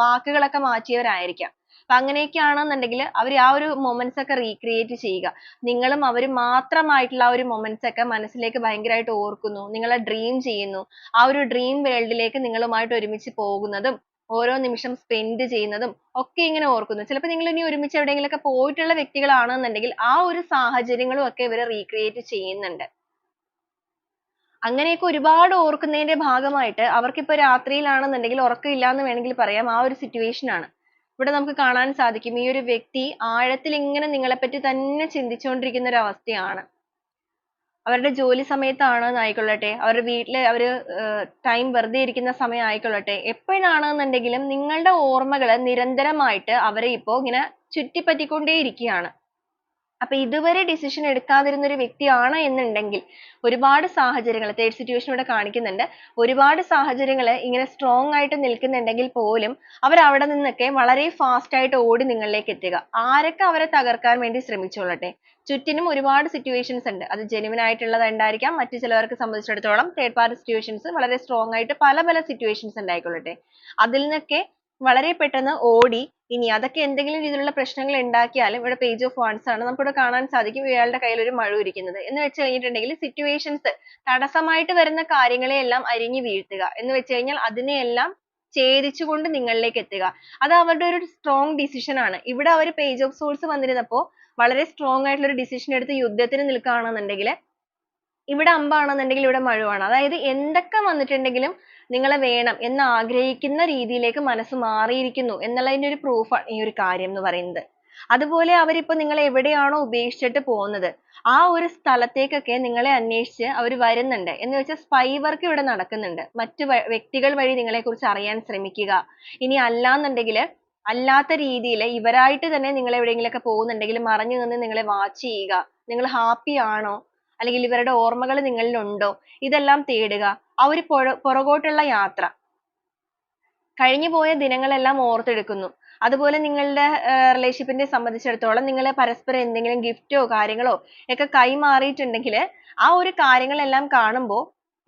വാക്കുകളൊക്കെ മാറ്റിയവരായിരിക്കാം. അപ്പൊ അങ്ങനെയൊക്കെ ആണെന്നുണ്ടെങ്കിൽ അവർ ആ ഒരു മൊമെന്റ്സ് ഒക്കെ റീക്രിയേറ്റ് ചെയ്യുക. നിങ്ങളും അവരും മാത്രമായിട്ടുള്ള ആ ഒരു മൊമെന്റ്സ് ഒക്കെ മനസ്സിലേക്ക് ഭയങ്കരമായിട്ട് ഓർക്കുന്നു. നിങ്ങളെ ഡ്രീം ചെയ്യുന്നു. ആ ഒരു ഡ്രീം വേൾഡിലേക്ക് നിങ്ങളുമായിട്ട് ഒരുമിച്ച് പോകുന്നതും ഓരോ നിമിഷം സ്പെൻഡ് ചെയ്യുന്നതും ഒക്കെ ഇങ്ങനെ ഓർക്കുന്നു. ചിലപ്പോൾ നിങ്ങൾ ഇനി ഒരുമിച്ച് എവിടെയെങ്കിലുമൊക്കെ പോയിട്ടുള്ള വ്യക്തികളാണെന്നുണ്ടെങ്കിൽ ആ ഒരു സാഹചര്യങ്ങളും ഒക്കെ ഇവർ റീക്രിയേറ്റ് ചെയ്യുന്നുണ്ട്. അങ്ങനെയൊക്കെ ഒരുപാട് ഓർക്കുന്നതിന്റെ ഭാഗമായിട്ട് അവർക്കിപ്പോ രാത്രിയിലാണെന്നുണ്ടെങ്കിൽ ഉറക്കമില്ല എന്ന് വേണമെങ്കിൽ പറയാം. ആ ഒരു സിറ്റുവേഷൻ ആണ്. ഇവിടെ നമുക്ക് കാണാൻ സാധിക്കും ഈ ഒരു വ്യക്തി ആഴത്തിൽ ഇങ്ങനെ നിങ്ങളെപ്പറ്റി തന്നെ ചിന്തിച്ചുകൊണ്ടിരിക്കുന്ന ഒരു അവസ്ഥയാണ്. അവരുടെ ജോലി സമയത്താണെന്നായിക്കൊള്ളട്ടെ, അവരുടെ വീട്ടില് അവര് ടൈം വെറുതെ ഇരിക്കുന്ന സമയം ആയിക്കൊള്ളട്ടെ, എപ്പോഴാണെന്നുണ്ടെങ്കിലും നിങ്ങളുടെ ഓർമ്മകള് നിരന്തരമായിട്ട് അവരെ ഇപ്പോ ഇങ്ങനെ ചുറ്റിപ്പറ്റിക്കൊണ്ടേ ഇരിക്കുകയാണ്. അപ്പൊ ഇതുവരെ decision എടുക്കാതിരുന്ന ഒരു വ്യക്തിയാണ് എന്നുണ്ടെങ്കിൽ ഒരുപാട് സാഹചര്യങ്ങൾ third situation ഇവിടെ കാണിക്കുന്നുണ്ട്. ഒരുപാട് സാഹചര്യങ്ങൾ ഇങ്ങനെ strong ആയിട്ട് നിൽക്കുന്നുണ്ടെങ്കിൽ പോലും അവർ അവിടെ നിന്നൊക്കെ വളരെ fast ആയിട്ട് ഓടി നിങ്ങളിലേക്ക് എത്തുക. ആരൊക്കെ അവരെ തകർക്കാൻ വേണ്ടി ശ്രമിച്ചോളട്ടെ. ചുറ്റിനും ഒരുപാട് situations ഉണ്ട്. അത് genuine ആയിട്ടുള്ളത് ഉണ്ടായിരിക്കാം. മറ്റു ചിലവർക്ക് സംബന്ധിച്ചിടത്തോളം third party situations വളരെ strong ആയിട്ട് പല പല situations ഉണ്ടായിക്കൊള്ളട്ടെ. അതിൽ നിന്നൊക്കെ വളരെ പെട്ടെന്ന് ഓടി ഇനി അതൊക്കെ എന്തെങ്കിലും രീതിയിലുള്ള പ്രശ്നങ്ങൾ ഉണ്ടാക്കിയാലും ഇവിടെ page of wands ആണ്. നമുക്കിവിടെ കാണാൻ സാധിക്കും ഇയാളുടെ കയ്യിൽ ഒരു മഴു ഇരിക്കുന്നത്. എന്ന് വെച്ച് കഴിഞ്ഞിട്ടുണ്ടെങ്കിൽ situations തടസ്സമായിട്ട് വരുന്ന കാര്യങ്ങളെ എല്ലാം അരിഞ്ഞു വീഴ്ത്തുക. എന്ന് വെച്ച് കഴിഞ്ഞാൽ അതിനെയെല്ലാം ഛേദിച്ചുകൊണ്ട് നിങ്ങളിലേക്ക് എത്തുക. അത് അവരുടെ ഒരു strong decision ആണ്. ഇവിടെ അവർ page of swords വന്നിരുന്നപ്പോൾ വളരെ strong ആയിട്ടുള്ള ഒരു decision എടുത്ത് യുദ്ധത്തിന് നിൽക്കുകയാണെന്നുണ്ടെങ്കിൽ ഇവിടെ അമ്പാണെന്നുണ്ടെങ്കിൽ ഇവിടെ മഴുവാണ്. അതായത് എന്തൊക്കെ വന്നിട്ടുണ്ടെങ്കിലും നിങ്ങളെ വേണം എന്ന് ആഗ്രഹിക്കുന്ന രീതിയിലേക്ക് മനസ്സ് മാറിയിരിക്കുന്നു എന്നുള്ളതിന്റെ ഒരു proof ആണ് ഈ ഒരു കാര്യം എന്ന് പറയുന്നത്. അതുപോലെ അവരിപ്പോ നിങ്ങളെ എവിടെയാണോ ഉപേക്ഷിച്ചിട്ട് പോകുന്നത് ആ ഒരു സ്ഥലത്തേക്കൊക്കെ നിങ്ങളെ അന്വേഷിച്ച് അവർ വരുന്നുണ്ട്. എന്ന് വെച്ചാൽ spy work ഇവിടെ നടക്കുന്നുണ്ട്. മറ്റു വ്യക്തികൾ വഴി നിങ്ങളെക്കുറിച്ച് അറിയാൻ ശ്രമിക്കുക. ഇനി അല്ലാന്നുണ്ടെങ്കിൽ അല്ലാത്ത രീതിയിൽ ഇവരായിട്ട് തന്നെ നിങ്ങൾ എവിടെയെങ്കിലുമൊക്കെ പോകുന്നുണ്ടെങ്കിൽ മറഞ്ഞു നിന്ന് നിങ്ങളെ watch ചെയ്യുക. നിങ്ങൾ happy ആണോ അല്ലെങ്കിൽ ഇവരുടെ ഓർമ്മകൾ നിങ്ങളിൽ ഉണ്ടോ ഇതെല്ലാം തേടുക. ആ ഒരു പുറകോട്ടുള്ള യാത്ര കഴിഞ്ഞു പോയ ദിനങ്ങളെല്ലാം ഓർത്തെടുക്കുന്നു. അതുപോലെ നിങ്ങളുടെ റിലേഷൻഷിപ്പിനെ സംബന്ധിച്ചിടത്തോളം നിങ്ങൾ പരസ്പരം എന്തെങ്കിലും ഗിഫ്റ്റോ കാര്യങ്ങളോ ഒക്കെ കൈമാറിയിട്ടുണ്ടെങ്കിൽ ആ ഒരു കാര്യങ്ങളെല്ലാം കാണുമ്പോൾ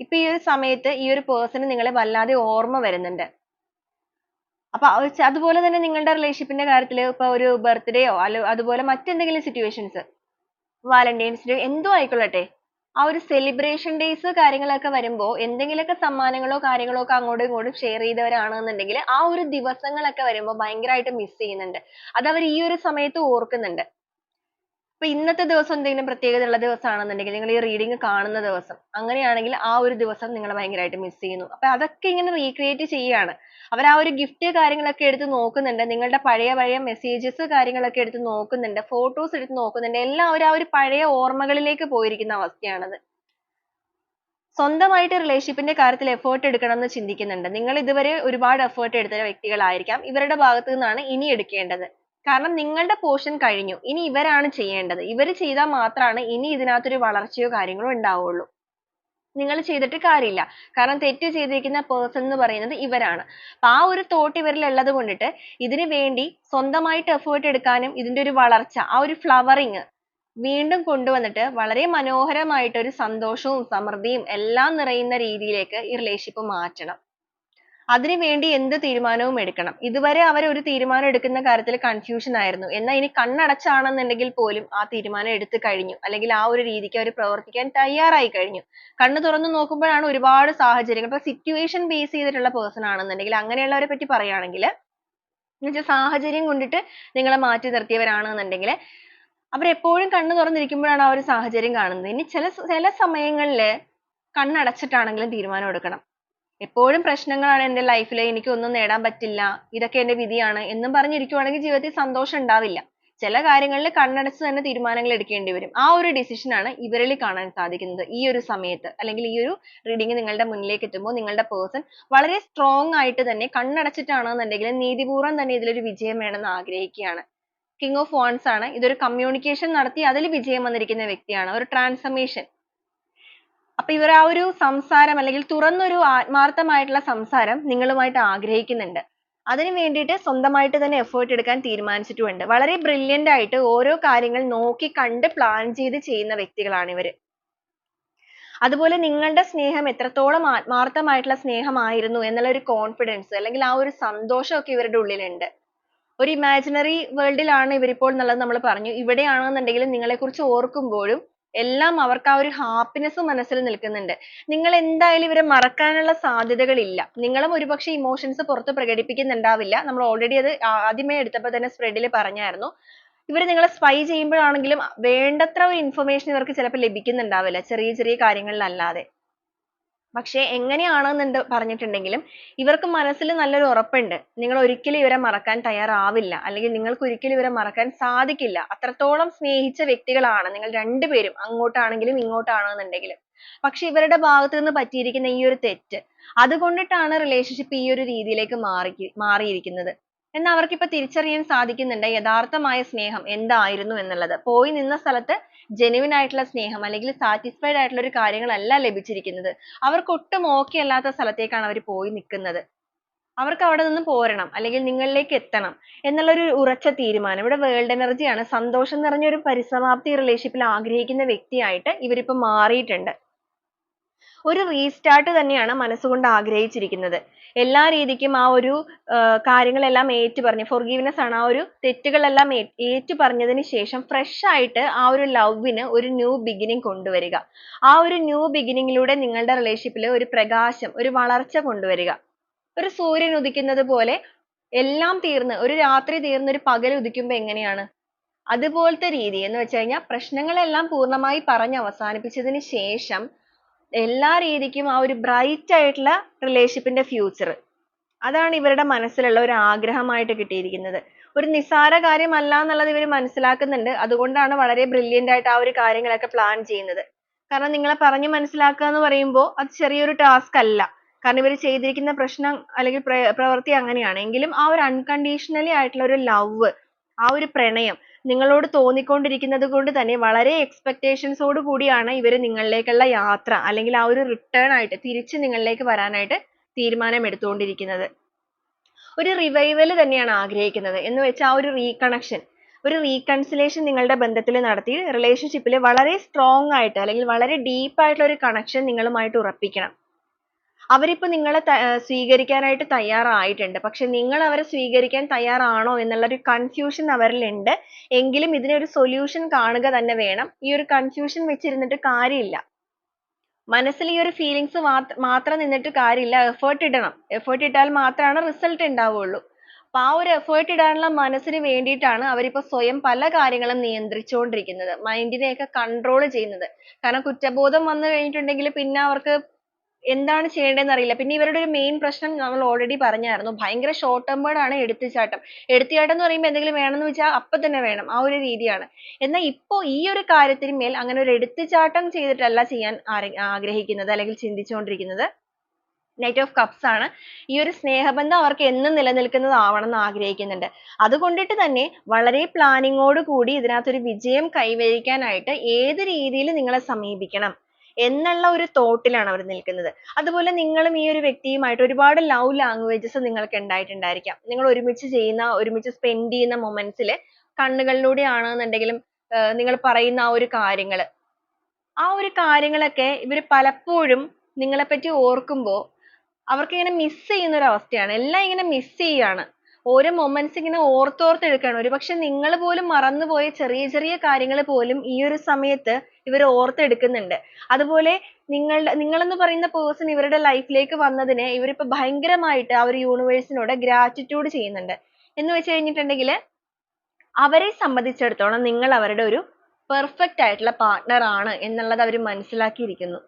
ഇപ്പൊ ഈ ഒരു സമയത്ത് ഈ ഒരു പേഴ്സണ് നിങ്ങളെ വല്ലാതെ ഓർമ്മ വരുന്നുണ്ട്. അപ്പൊ അതുപോലെ തന്നെ നിങ്ങളുടെ റിലേഷൻഷിപ്പിന്റെ കാര്യത്തിൽ ഇപ്പൊ ഒരു ബർത്ത്ഡേയോ അതുപോലെ മറ്റെന്തെങ്കിലും സിറ്റുവേഷൻസ് വാലന്റൈൻസ് ഡേ എന്തോ ആയിക്കൊള്ളട്ടെ ആ ഒരു സെലിബ്രേഷൻ ഡേയ്സ് കാര്യങ്ങളൊക്കെ വരുമ്പോൾ എന്തെങ്കിലുമൊക്കെ സമ്മാനങ്ങളോ കാര്യങ്ങളോ ഒക്കെ അങ്ങോട്ടും ഇങ്ങോട്ടും ഷെയർ ചെയ്തവരാണെന്നുണ്ടെങ്കിൽ ആ ഒരു ദിവസങ്ങളൊക്കെ വരുമ്പോൾ ഭയങ്കരമായിട്ട് മിസ് ചെയ്യുന്നുണ്ട്. അത് അവർ ഈ ഒരു സമയത്ത് ഓർക്കുന്നുണ്ട്. ഇപ്പൊ ഇന്നത്തെ ദിവസം എന്തെങ്കിലും പ്രത്യേകതയുള്ള ദിവസമാണെന്നുണ്ടെങ്കിൽ നിങ്ങൾ ഈ റീഡിംഗ് കാണുന്ന ദിവസം അങ്ങനെയാണെങ്കിൽ ആ ഒരു ദിവസം നിങ്ങൾ ഭയങ്കരമായിട്ട് മിസ് ചെയ്യുന്നു. അപ്പൊ അതൊക്കെ ഇങ്ങനെ റീക്രിയേറ്റ് ചെയ്യാണ്. അവർ ആ ഒരു ഗിഫ്റ്റ് കാര്യങ്ങളൊക്കെ എടുത്ത് നോക്കുന്നുണ്ട്. നിങ്ങളുടെ പഴയ പഴയ മെസ്സേജസ് കാര്യങ്ങളൊക്കെ എടുത്ത് നോക്കുന്നുണ്ട്. ഫോട്ടോസ് എടുത്ത് നോക്കുന്നുണ്ട്. എല്ലാവരും ആ ഒരു പഴയ ഓർമ്മകളിലേക്ക് പോയിരിക്കുന്ന അവസ്ഥയാണത്. സ്വന്തമായിട്ട് റിലേഷൻഷിപ്പിന്റെ കാര്യത്തിൽ എഫേർട്ട് എടുക്കണം എന്ന് ചിന്തിക്കുന്നുണ്ട്. നിങ്ങൾ ഇതുവരെ ഒരുപാട് എഫേർട്ട് എടുത്ത വ്യക്തികളായിരിക്കാം. ഇവരുടെ ഭാഗത്തു നിന്നാണ് ഇനി എടുക്കേണ്ടത്. കാരണം നിങ്ങളുടെ പോർഷൻ കഴിഞ്ഞു. ഇനി ഇവരാണ് ചെയ്യേണ്ടത്. ഇവർ ചെയ്താൽ മാത്രമാണ് ഇനി ഇതിനകത്തൊരു വളർച്ചയോ കാര്യങ്ങളോ ഉണ്ടാവുള്ളൂ. നിങ്ങൾ ചെയ്തിട്ട് കാര്യമില്ല. കാരണം തെറ്റ് ചെയ്തിരിക്കുന്ന പേഴ്സൺ എന്ന് പറയുന്നത് ഇവരാണ്. അപ്പൊ ആ ഒരു തോട്ട് ഇവരിൽ ഉള്ളത് കൊണ്ടിട്ട് ഇതിനു വേണ്ടി സ്വന്തമായിട്ട് എഫേർട്ട് എടുക്കാനും ഇതിന്റെ ഒരു വളർച്ച, ആ ഒരു ഫ്ലവറിങ് വീണ്ടും കൊണ്ടുവന്നിട്ട് വളരെ മനോഹരമായിട്ട് ഒരു സന്തോഷവും സമൃദ്ധിയും എല്ലാം നിറയുന്ന രീതിയിലേക്ക് ഈ റിലേഷൻഷിപ്പ് മാറ്റണം. അതിനു വേണ്ടി എന്ത് തീരുമാനവും എടുക്കണം. ഇതുവരെ അവർ ഒരു തീരുമാനം എടുക്കുന്ന കാര്യത്തിൽ കൺഫ്യൂഷൻ ആയിരുന്നു. എന്നാൽ ഇനി കണ്ണടച്ചാണെന്നുണ്ടെങ്കിൽ പോലും ആ തീരുമാനം എടുത്തു കഴിഞ്ഞു. അല്ലെങ്കിൽ ആ ഒരു രീതിക്ക് അവർ പ്രവർത്തിക്കാൻ തയ്യാറായി കഴിഞ്ഞു. കണ്ണ് തുറന്നു നോക്കുമ്പോഴാണ് ഒരുപാട് സാഹചര്യങ്ങൾ, ഇപ്പൊ സിറ്റുവേഷൻ ബേസ് ചെയ്തിട്ടുള്ള പേഴ്സൺ ആണെന്നുണ്ടെങ്കിൽ, അങ്ങനെയുള്ളവരെ പറ്റി പറയുകയാണെങ്കിൽ എന്നുവെച്ചാൽ സാഹചര്യം കൊണ്ടിട്ട് നിങ്ങളെ മാറ്റി നിർത്തിയവരാണെന്നുണ്ടെങ്കിൽ അവരെപ്പോഴും കണ്ണ് തുറന്നിരിക്കുമ്പോഴാണ് ആ ഒരു സാഹചര്യം കാണുന്നത്. ഇനി ചില സമയങ്ങളിൽ കണ്ണടച്ചിട്ടാണെങ്കിലും തീരുമാനം എടുക്കണം. എപ്പോഴും പ്രശ്നങ്ങളാണ് എൻ്റെ ലൈഫിൽ, എനിക്കൊന്നും നേടാൻ പറ്റില്ല, ഇതൊക്കെ എൻ്റെ വിധിയാണ് എന്നും പറഞ്ഞിരിക്കുവാണെങ്കിൽ ജീവിതത്തിൽ സന്തോഷം ഉണ്ടാവില്ല. ചില കാര്യങ്ങളിൽ കണ്ണടച്ച് തന്നെ തീരുമാനങ്ങൾ എടുക്കേണ്ടി വരും. ആ ഒരു decision ആണ് ഇവരിൽ കാണാൻ സാധിക്കുന്നത് ഈ ഒരു സമയത്ത്. അല്ലെങ്കിൽ ഈ ഒരു റീഡിംഗ് നിങ്ങളുടെ മുന്നിലേക്ക് എത്തുമ്പോൾ നിങ്ങളുടെ പേഴ്സൺ വളരെ സ്ട്രോങ് ആയിട്ട് തന്നെ കണ്ണടച്ചിട്ടാണെന്നുണ്ടെങ്കിൽ നീതിപൂർവ്വം തന്നെ ഇതിലൊരു വിജയം വേണമെന്ന് ആഗ്രഹിക്കുകയാണ്. കിങ് ഓഫ് വാൺസ് ആണ്. ഇതൊരു കമ്മ്യൂണിക്കേഷൻ നടത്തി അതിൽ വിജയം വന്നിരിക്കുന്ന വ്യക്തിയാണ്. ഒരു ട്രാൻസ്ഫർമേഷൻ. അപ്പൊ ഇവർ ആ ഒരു സംസാരം അല്ലെങ്കിൽ തുറന്നൊരു ആത്മാർത്ഥമായിട്ടുള്ള സംസാരം നിങ്ങളുമായിട്ട് ആഗ്രഹിക്കുന്നുണ്ട്. അതിനു വേണ്ടിയിട്ട് സ്വന്തമായിട്ട് തന്നെ എഫേർട്ട് എടുക്കാൻ തീരുമാനിച്ചിട്ടുമുണ്ട്. വളരെ ബ്രില്യന്റ് ആയിട്ട് ഓരോ കാര്യങ്ങൾ നോക്കി കണ്ട് പ്ലാൻ ചെയ്ത് ചെയ്യുന്ന വ്യക്തികളാണ് ഇവര്. അതുപോലെ നിങ്ങളുടെ സ്നേഹം എത്രത്തോളം ആത്മാർത്ഥമായിട്ടുള്ള സ്നേഹമായിരുന്നു എന്നുള്ള ഒരു കോൺഫിഡൻസ് അല്ലെങ്കിൽ ആ ഒരു സന്തോഷമൊക്കെ ഇവരുടെ ഉള്ളിലുണ്ട്. ഒരു ഇമാജിനറി വേൾഡിലാണ് ഇവരിപ്പോൾ എന്നുള്ളത് നമ്മൾ പറഞ്ഞു. ഇവിടെയാണെന്നുണ്ടെങ്കിലും നിങ്ങളെക്കുറിച്ച് ഓർക്കുമ്പോഴും എല്ലാം അവർക്ക് ആ ഒരു ഹാപ്പിനെസ് മനസ്സിൽ നിൽക്കുന്നുണ്ട്. നിങ്ങൾ എന്തായാലും ഇവരെ മറക്കാനുള്ള സാധ്യതകളില്ല. നിങ്ങളും ഒരുപക്ഷെ ഇമോഷൻസ് പുറത്ത് പ്രകടിപ്പിക്കുന്നുണ്ടാവില്ല. നമ്മൾ ഓൾറെഡി അത് ആദ്യമേ എടുത്തപ്പോൾ തന്നെ സ്പ്രെഡിൽ പറഞ്ഞായിരുന്നു. ഇവർ നിങ്ങളെ സ്പൈ ചെയ്യുമ്പോഴാണെങ്കിലും വേണ്ടത്ര ഒരു ഇൻഫർമേഷൻ ഇവർക്ക് ചിലപ്പോൾ ലഭിക്കുന്നുണ്ടാവില്ല, ചെറിയ ചെറിയ കാര്യങ്ങളിലല്ലാതെ. പക്ഷേ എങ്ങനെയാണെന്ന് പറഞ്ഞിട്ടുണ്ടെങ്കിലും ഇവർക്ക് മനസ്സിൽ നല്ലൊരു ഉറപ്പുണ്ട്. നിങ്ങൾ ഒരിക്കലും ഇവരെ മറക്കാൻ തയ്യാറാവില്ല, അല്ലെങ്കിൽ നിങ്ങൾക്ക് ഒരിക്കലും ഇവരെ മറക്കാൻ സാധിക്കില്ല. അത്രത്തോളം സ്നേഹിച്ച വ്യക്തികളാണ് നിങ്ങൾ രണ്ടുപേരും, അങ്ങോട്ടാണെങ്കിലും ഇങ്ങോട്ടാണെന്നുണ്ടെങ്കിലും. പക്ഷെ ഇവരുടെ ഭാഗത്ത് നിന്ന് പറ്റിയിരിക്കുന്ന ഈ ഒരു തെറ്റ്, അതുകൊണ്ടിട്ടാണ് റിലേഷൻഷിപ്പ് ഈ ഒരു രീതിയിലേക്ക് മാറിയിരിക്കുന്നത് എന്ന് അവർക്ക് തിരിച്ചറിയാൻ സാധിക്കുന്നുണ്ട്. യഥാർത്ഥമായ സ്നേഹം എന്തായിരുന്നു എന്നുള്ളത്. പോയി നിന്ന സ്ഥലത്ത് genuine ആയിട്ടുള്ള സ്നേഹം അല്ലെങ്കിൽ സാറ്റിസ്ഫൈഡ് ആയിട്ടുള്ള ഒരു കാര്യങ്ങളല്ല ലഭിച്ചിരിക്കുന്നത്. അവർക്ക് ഒട്ടും okay അല്ലാത്ത സ്ഥലത്തേക്കാണ് അവർ പോയി നിൽക്കുന്നത്. അവർക്ക് അവിടെ നിന്ന് പോരണം, അല്ലെങ്കിൽ നിങ്ങളിലേക്ക് എത്തണം എന്നുള്ള ഒരു ഉറച്ച തീരുമാനം. ഇവിടെ വേൾഡ് എനർജി ആണ്. സന്തോഷം നിറഞ്ഞ ഒരു പരിസമാപ്തി റിലേഷൻഷിപ്പിൽ ആഗ്രഹിക്കുന്ന വ്യക്തിയായിട്ട് ഇവരിപ്പോൾ മാറിയിട്ടുണ്ട്. ഒരു റീസ്റ്റാർട്ട് തന്നെയാണ് മനസ്സുകൊണ്ട് ആഗ്രഹിച്ചിരിക്കുന്നത്. എല്ലാ രീതിക്കും ആ ഒരു കാര്യങ്ങളെല്ലാം ഏറ്റുപറഞ്ഞ്, forgiveness ആണ്, ആ ഒരു തെറ്റുകളെല്ലാം ഏറ്റുപറഞ്ഞതിന് ശേഷം fresh ആയിട്ട് ആ ഒരു ലവിന് ഒരു ന്യൂ ബിഗിനിങ് കൊണ്ടുവരിക. ആ ഒരു ന്യൂ ബിഗിനിങ്ങിലൂടെ നിങ്ങളുടെ റിലേഷൻഷിപ്പിൽ ഒരു പ്രകാശം, ഒരു വളർച്ച കൊണ്ടുവരിക. ഒരു സൂര്യൻ ഉദിക്കുന്നത് പോലെ എല്ലാം തീർന്ന്, ഒരു രാത്രി തീർന്ന് ഒരു പകൽ ഉദിക്കുമ്പോൾ എങ്ങനെയാണ്, അതുപോലത്തെ രീതി എന്ന് വെച്ച് കഴിഞ്ഞാൽ പ്രശ്നങ്ങളെല്ലാം പൂർണ്ണമായി പറഞ്ഞ് അവസാനിപ്പിച്ചതിന് ശേഷം എല്ലാ രീതിക്കും ആ ഒരു ബ്രൈറ്റ് ആയിട്ടുള്ള റിലേഷൻഷിപ്പിന്റെ ഫ്യൂച്ചർ, അതാണ് ഇവരുടെ മനസ്സിലുള്ള ഒരു ആഗ്രഹമായിട്ട് കിട്ടിയിരിക്കുന്നത്. ഒരു നിസ്സാര കാര്യമല്ല എന്നുള്ളത് ഇവർ മനസ്സിലാക്കുന്നുണ്ട്. അതുകൊണ്ടാണ് വളരെ ബ്രില്യന്റ് ആയിട്ട് ആ ഒരു കാര്യങ്ങളൊക്കെ പ്ലാൻ ചെയ്യുന്നത്. കാരണം നിങ്ങളെ പറഞ്ഞു മനസ്സിലാക്കുക എന്ന് പറയുമ്പോൾ അത് ചെറിയൊരു ടാസ്ക് അല്ല. കാരണം ഇവർ ചെയ്തിരിക്കുന്ന പ്രശ്നം അല്ലെങ്കിൽ പ്രവൃത്തി അങ്ങനെയാണ്. എങ്കിലും ആ ഒരു അൺകണ്ടീഷണലി ആയിട്ടുള്ള ഒരു ലവ്, ആ ഒരു പ്രണയം നിങ്ങളോട് തോന്നിക്കൊണ്ടിരിക്കുന്നത് കൊണ്ട് തന്നെ വളരെ എക്സ്പെക്ടേഷൻസോട് കൂടിയാണ് ഇവർ നിങ്ങളിലേക്കുള്ള യാത്ര അല്ലെങ്കിൽ ആ ഒരു റിട്ടേൺ ആയിട്ട് തിരിച്ച് നിങ്ങളിലേക്ക് വരാനായിട്ട് തീരുമാനം എടുത്തുകൊണ്ടിരിക്കുന്നത്. ഒരു റിവൈവൽ തന്നെയാണ് ആഗ്രഹിക്കുന്നത്. എന്ന് വെച്ചാൽ ആ ഒരു റീകണക്ഷൻ, ഒരു റീകൺസിലേഷൻ നിങ്ങളുടെ ബന്ധത്തിൽ നടത്തി റിലേഷൻഷിപ്പിൽ വളരെ സ്ട്രോങ് ആയിട്ട് അല്ലെങ്കിൽ വളരെ ഡീപ്പ് ആയിട്ടുള്ള ഒരു കണക്ഷൻ നിങ്ങളുമായിട്ട് ഉറപ്പിക്കണം. അവരിപ്പോൾ നിങ്ങളെ സ്വീകരിക്കാനായിട്ട് തയ്യാറായിട്ടുണ്ട്. പക്ഷെ നിങ്ങൾ അവരെ സ്വീകരിക്കാൻ തയ്യാറാണോ എന്നുള്ള ഒരു കൺഫ്യൂഷൻ അവരിലുണ്ട്. എങ്കിലും ഇതിനൊരു സൊല്യൂഷൻ കാണുക തന്നെ വേണം. ഈ ഒരു കൺഫ്യൂഷൻ വെച്ചിരുന്നിട്ട് കാര്യമില്ല. മനസ്സിൽ ഈ ഒരു ഫീലിങ്സ് മാത്രം നിന്നിട്ട് കാര്യമില്ല. എഫേർട്ട് ഇടണം. എഫേർട്ട് ഇട്ടാൽ മാത്രമാണ് റിസൾട്ട് ഉണ്ടാവുള്ളൂ. അപ്പൊ ആ ഒരു എഫേർട്ട് ഇടാനുള്ള മനസ്സിന് വേണ്ടിയിട്ടാണ് അവരിപ്പോ സ്വയം പല കാര്യങ്ങളും നിയന്ത്രിച്ചുകൊണ്ടിരിക്കുന്നത്, മൈൻഡിനെയൊക്കെ കൺട്രോൾ ചെയ്യുന്നത്. കാരണം കുറ്റബോധം വന്നു കഴിഞ്ഞിട്ടുണ്ടെങ്കിൽ പിന്നെ അവർക്ക് എന്താണ് ചെയ്യേണ്ടതെന്ന് അറിയില്ല. പിന്നെ ഇവരുടെ ഒരു മെയിൻ പ്രശ്നം നമ്മൾ ഓൾറെഡി പറഞ്ഞായിരുന്നു, ഭയങ്കര ഷോർട്ട് ടെമ്പേർഡ് ആണ് എടുത്തുചാട്ടം. എടുത്തുചാട്ടം എന്ന് പറയുമ്പോൾ എന്തെങ്കിലും വേണമെന്ന് വെച്ചാൽ അപ്പൊ തന്നെ വേണം, ആ ഒരു രീതിയാണ്. എന്നാൽ ഇപ്പോ ഈ ഒരു കാര്യത്തിന് മേൽ അങ്ങനെ ഒരു എടുത്തുചാട്ടം ചെയ്തിട്ടല്ല ചെയ്യാൻ ആഗ്രഹിക്കുന്നത് അല്ലെങ്കിൽ ചിന്തിച്ചുകൊണ്ടിരിക്കുന്നത്. നൈറ്റ് ഓഫ് കപ്സ് ആണ്. ഈ ഒരു സ്നേഹബന്ധം അവർക്ക് എന്നും നിലനിൽക്കുന്നതാവണം എന്ന് ആഗ്രഹിക്കുന്നുണ്ട്. അതുകൊണ്ടിട്ട് തന്നെ വളരെ പ്ലാനിങ്ങോട് കൂടി ഇതിനകത്തൊരു വിജയം കൈവരിക്കാനായിട്ട് ഏത് രീതിയിൽ നിങ്ങളെ സമീപിക്കണം എന്നുള്ള ഒരു തോട്ടിലാണ് അവർ നിൽക്കുന്നത്. അതുപോലെ നിങ്ങളും ഈ ഒരു വ്യക്തിയുമായിട്ട് ഒരുപാട് ലവ് ലാംഗ്വേജസ് നിങ്ങൾക്ക് ഉണ്ടായിട്ടുണ്ടായിരിക്കാം. നിങ്ങൾ ഒരുമിച്ച് ചെയ്യുന്ന, ഒരുമിച്ച് സ്പെൻഡ് ചെയ്യുന്ന മൊമെന്റ്സിൽ കണ്ണുകളിലൂടെ ആണെന്നുണ്ടെങ്കിലും നിങ്ങൾ പറയുന്ന ആ ഒരു കാര്യങ്ങളൊക്കെ ഇവർ പലപ്പോഴും നിങ്ങളെപ്പറ്റി ഓർക്കുമ്പോൾ അവർക്ക് ഇങ്ങനെ മിസ് ചെയ്യുന്ന ഒരു അവസ്ഥയാണ്. എല്ലാം ഇങ്ങനെ മിസ് ചെയ്യാണ്. ഓരോ മൊമെന്റ്സ് ഇങ്ങനെ ഓർത്തോർത്തെടുക്കുകയാണ്. ഒരുപക്ഷെ നിങ്ങൾ പോലും മറന്നുപോയ ചെറിയ ചെറിയ കാര്യങ്ങൾ പോലും ഈ ഒരു സമയത്ത് ഇവർ ഓർത്തെടുക്കുന്നുണ്ട്. അതുപോലെ നിങ്ങളെന്ന് പറയുന്ന പേഴ്സൺ ഇവരുടെ ലൈഫിലേക്ക് വന്നതിന് ഇവരിപ്പോ ഭയങ്കരമായിട്ട് ആ ഒരു യൂണിവേഴ്സിനോട് ഗ്രാറ്റിറ്റ്യൂഡ് ചെയ്യുന്നുണ്ട്. എന്ന് വെച്ച് കഴിഞ്ഞിട്ടുണ്ടെങ്കിൽ അവരെ സംബന്ധിച്ചിടത്തോളം നിങ്ങൾ അവരുടെ ഒരു പെർഫെക്റ്റ് ആയിട്ടുള്ള പാർട്ട്ണർ ആണ് എന്നുള്ളത് അവർ മനസ്സിലാക്കിയിരിക്കുന്നു.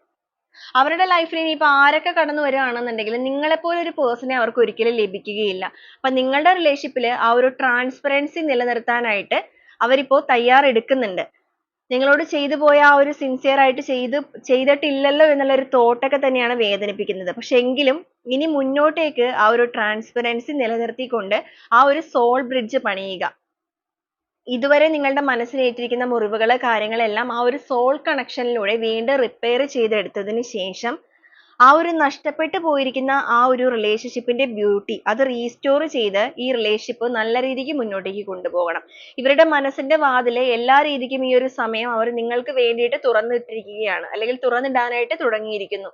അവരുടെ ലൈഫിൽ ഇനിയിപ്പോൾ ആരൊക്കെ കടന്നു വരികയാണെന്നുണ്ടെങ്കിലും നിങ്ങളെപ്പോലെ ഒരു പേഴ്സണെ അവർക്ക് ഒരിക്കലും ലഭിക്കുകയില്ല. അപ്പൊ നിങ്ങളുടെ റിലേഷൻഷിപ്പിൽ ആ ഒരു ട്രാൻസ്പെറൻസി നിലനിർത്താനായിട്ട് അവരിപ്പോ തയ്യാറെടുക്കുന്നുണ്ട്. നിങ്ങളോട് ചെയ്തു പോയ ആ ഒരു സിൻസിയർ ആയിട്ട് ചെയ്തിട്ടില്ലല്ലോ എന്നുള്ള ഒരു തോട്ടൊക്കെ തന്നെയാണ് വേദനിപ്പിക്കുന്നത്. പക്ഷെ എങ്കിലും ഇനി മുന്നോട്ടേക്ക് ആ ഒരു ട്രാൻസ്പെറൻസി നിലനിർത്തിക്കൊണ്ട് ആ ഒരു സോൾ ബ്രിഡ്ജ് പണിയുക. ഇതുവരെ നിങ്ങളുടെ മനസ്സിൽ ഏറ്റിരിക്കുന്ന മുറിവുകൾ കാര്യങ്ങളെല്ലാം ആ ഒരു സോൾ കണക്ഷനിലൂടെ വീണ്ടും റിപ്പയർ ചെയ്തെടുത്തതിന് ശേഷം ആ ഒരു നഷ്ടപ്പെട്ടു പോയിരിക്കുന്ന ആ ഒരു റിലേഷൻഷിപ്പിന്റെ ബ്യൂട്ടി അത് റീസ്റ്റോർ ചെയ്ത് ഈ റിലേഷൻഷിപ്പ് നല്ല രീതിക്ക് മുന്നോട്ടേക്ക് കൊണ്ടുപോകണം. ഇവരുടെ മനസ്സിന്റെ വാതില് എല്ലാ രീതിക്കും ഈ ഒരു സമയം അവർ നിങ്ങൾക്ക് വേണ്ടിയിട്ട് തുറന്നിട്ടിരിക്കുകയാണ്, അല്ലെങ്കിൽ തുറന്നിടാനായിട്ട് തുടങ്ങിയിരിക്കുന്നു.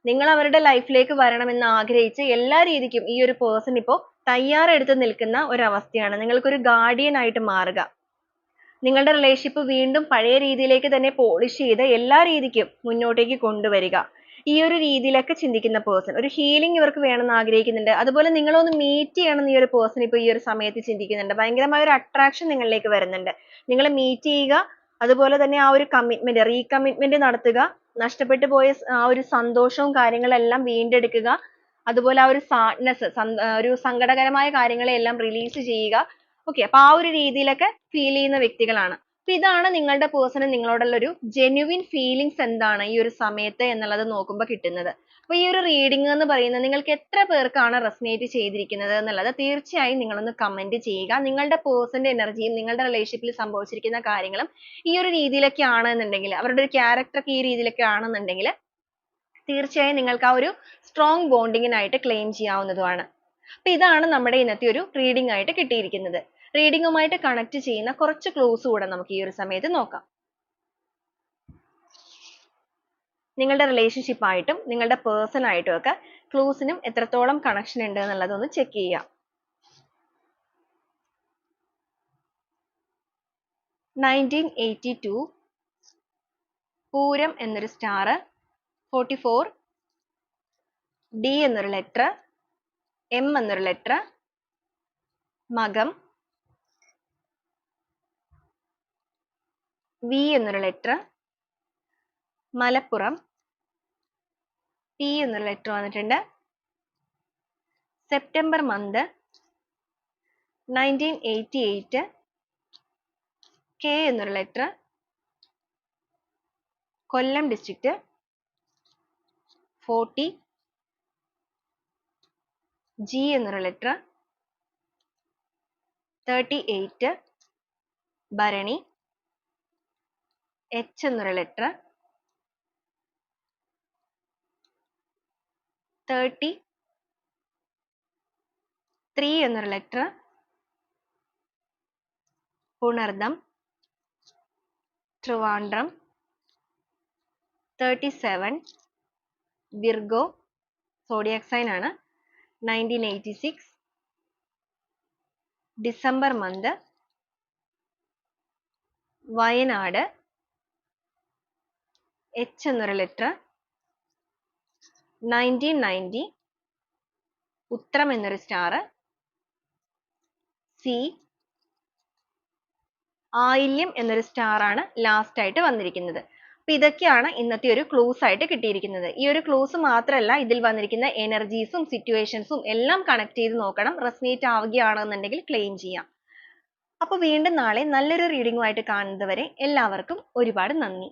നിങ്ങൾ അവരുടെ ലൈഫിലേക്ക് വരണമെന്ന് ആഗ്രഹിച്ച് എല്ലാ രീതിക്കും ഈ ഒരു പേഴ്സൺ ഇപ്പോൾ തയ്യാറെടുത്ത് നിൽക്കുന്ന ഒരു അവസ്ഥയാണ്. നിങ്ങൾക്കൊരു ഗാർഡിയൻ ആയിട്ട് മാറുക. നിങ്ങളുടെ റിലേഷൻഷിപ്പ് വീണ്ടും പഴയ രീതിയിലേക്ക് തന്നെ പോളിഷ് ചെയ്ത് എല്ലാ രീതിക്കും മുന്നോട്ടേക്ക് കൊണ്ടുവരിക. ഈ ഒരു രീതിയിലൊക്കെ ചിന്തിക്കുന്ന പേഴ്സൺ ഒരു ഹീലിംഗ് ഇവർക്ക് വേണമെന്ന് ആഗ്രഹിക്കുന്നുണ്ട്. അതുപോലെ നിങ്ങളൊന്ന് മീറ്റ് ചെയ്യണമെന്ന് ഈ ഒരു പേഴ്സൺ ഇപ്പോൾ ഈ ഒരു സമയത്ത് ചിന്തിക്കുന്നുണ്ട്. ഭയങ്കരമായ ഒരു അട്രാക്ഷൻ നിങ്ങളിലേക്ക് വരുന്നുണ്ട്. നിങ്ങൾ മീറ്റ് ചെയ്യുക, അതുപോലെ തന്നെ ആ ഒരു കമ്മിറ്റ്മെന്റ് റീകമ്മിറ്റ്മെന്റ് നടത്തുക, നഷ്ടപ്പെട്ടു പോയ ആ ഒരു സന്തോഷവും കാര്യങ്ങളെല്ലാം വീണ്ടെടുക്കുക, അതുപോലെ ആ ഒരു സാഡ്നെസ് ഒരു സങ്കടകരമായ കാര്യങ്ങളെല്ലാം റിലീസ് ചെയ്യുക. ഓക്കെ, അപ്പൊ ആ ഒരു രീതിയിലൊക്കെ ഫീൽ ചെയ്യുന്ന വ്യക്തികളാണ്. അപ്പൊ ഇതാണ് നിങ്ങളുടെ പേഴ്സണ് നിങ്ങളോടുള്ള ഒരു ജെന്യുവിൻ ഫീലിങ്സ് എന്താണ് ഈ ഒരു സമയത്ത് എന്നുള്ളത് നോക്കുമ്പോൾ കിട്ടുന്നത്. അപ്പൊ ഈ ഒരു റീഡിംഗ് എന്ന് പറയുന്നത് നിങ്ങൾക്ക് എത്ര പേർക്കാണ് റെസനേറ്റ് ചെയ്തിരിക്കുന്നത് എന്നുള്ളത് തീർച്ചയായും നിങ്ങളൊന്ന് കമന്റ് ചെയ്യുക. നിങ്ങളുടെ പേഴ്സന്റെ എനർജിയും നിങ്ങളുടെ റിലേഷൻഷിപ്പിൽ സംഭവിച്ചിരിക്കുന്ന കാര്യങ്ങളും ഈ ഒരു രീതിയിലൊക്കെ ആണെന്നുണ്ടെങ്കിൽ, അവരുടെ ഒരു ക്യാരക്ടർ ഒക്കെ ഈ രീതിയിലൊക്കെ ആണെന്നുണ്ടെങ്കിൽ തീർച്ചയായും നിങ്ങൾക്ക് ആ ഒരു സ്ട്രോങ് ബോണ്ടിങ്ങിനായിട്ട് ക്ലെയിം ചെയ്യാവുന്നതുമാണ്. അപ്പൊ ഇതാണ് നമ്മുടെ ഇന്നത്തെ ഒരു റീഡിംഗ് ആയിട്ട് കിട്ടിയിരിക്കുന്നത്. റീഡിങ്ങുമായിട്ട് കണക്ട് ചെയ്യുന്ന കുറച്ച് ക്ലൂസ് കൂടെ നമുക്ക് ഈ ഒരു സമയത്ത് നോക്കാം. നിങ്ങളുടെ റിലേഷൻഷിപ്പ് ആയിട്ടും നിങ്ങളുടെ പേഴ്സൺ ആയിട്ടും ഒക്കെ ക്ലൂസിനും എത്രത്തോളം കണക്ഷൻ ഉണ്ട് എന്നുള്ളത് ഒന്ന് ചെക്ക് ചെയ്യാം. 1982 പൂരം എന്നൊരു സ്റ്റാർ, 44 ഡി എന്നൊരു ലെറ്റർ, എം എന്നൊരു ലെറ്റർ, മകം, വി എന്നൊരു ലെറ്റർ, മലപ്പുറം, പി എന്നൊരു ലെറ്റർ വന്നിട്ടുണ്ട്. സെപ്റ്റംബർ മന്ത് 1988, കെ എന്നൊരു ലെറ്റർ, കൊല്ലം ഡിസ്ട്രിക്റ്റ്, 40 ജി എന്നൊരു ലെറ്റർ, 38 ഭരണി, എച്ച് എന്നൊരു ലെറ്റർ, 33 എന്നൊരു letter, Punartham, Trivandrum, 37 Virgo zodiac sign ആണ്, 1986 ഡിസംബർ മന്ത്, വയനാട്, എച്ച് എന്നൊരു ലെറ്റർ, 1990 ഉത്രം എന്നൊരു സ്റ്റാർ, സി, ആയില്യം എന്നൊരു സ്റ്റാർ ആണ് ലാസ്റ്റ് ആയിട്ട് വന്നിരിക്കുന്നത്. അപ്പൊ ഇതൊക്കെയാണ് ഇന്നത്തെ ഒരു ക്ലൂസ് ആയിട്ട് കിട്ടിയിരിക്കുന്നത്. ഈ ഒരു ക്ലൂസ് മാത്രമല്ല ഇതിൽ വന്നിരിക്കുന്ന എനർജീസും സിറ്റുവേഷൻസും എല്ലാം കണക്ട് ചെയ്ത് നോക്കണം. റെസനേറ്റ് ആവുകയാണെന്നുണ്ടെങ്കിൽ ക്ലെയിം ചെയ്യാം. അപ്പോൾ വീണ്ടും നാളെ നല്ലൊരു റീഡിംഗുമായിട്ട് കാണുന്നത് വരെ എല്ലാവർക്കും ഒരുപാട് നന്ദി.